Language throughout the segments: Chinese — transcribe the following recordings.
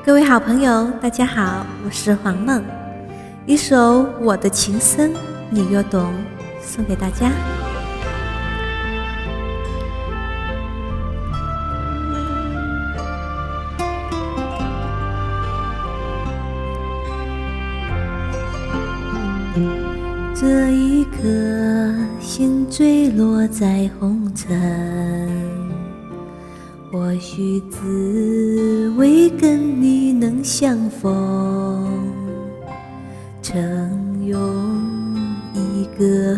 各位好朋友，大家好，我是黄梦，一首《我的情深你若懂》送给大家。这一刻，心坠落在红尘，或许只为跟你能相逢，曾用一个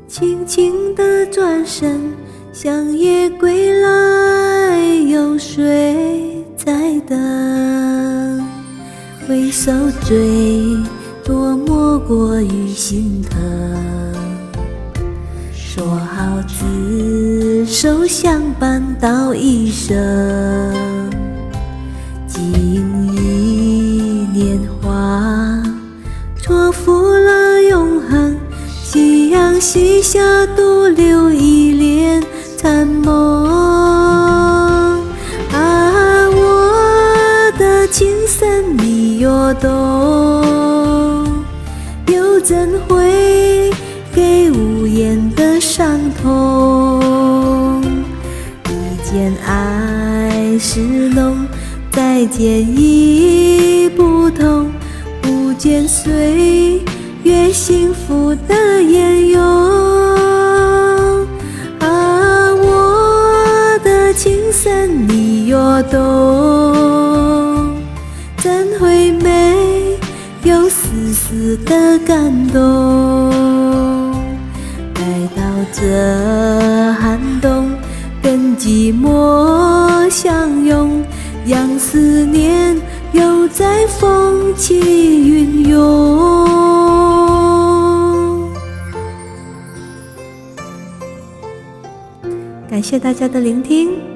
轻轻的转身，向夜归来，有谁在等？挥手追，多么过于心疼，说好执手相伴到一生，经一年华，错付了永恒，夕阳西下，独留一帘残梦。啊，我的情深你若懂，又怎会给无言的伤痛？一见爱是浓，再见已不同，不见岁月幸福的烟涌。啊，我的情深你若懂，怎会没有丝丝的感动？待到这寒冬，跟寂寞相拥，让思念又在风起云涌。感谢大家的聆听。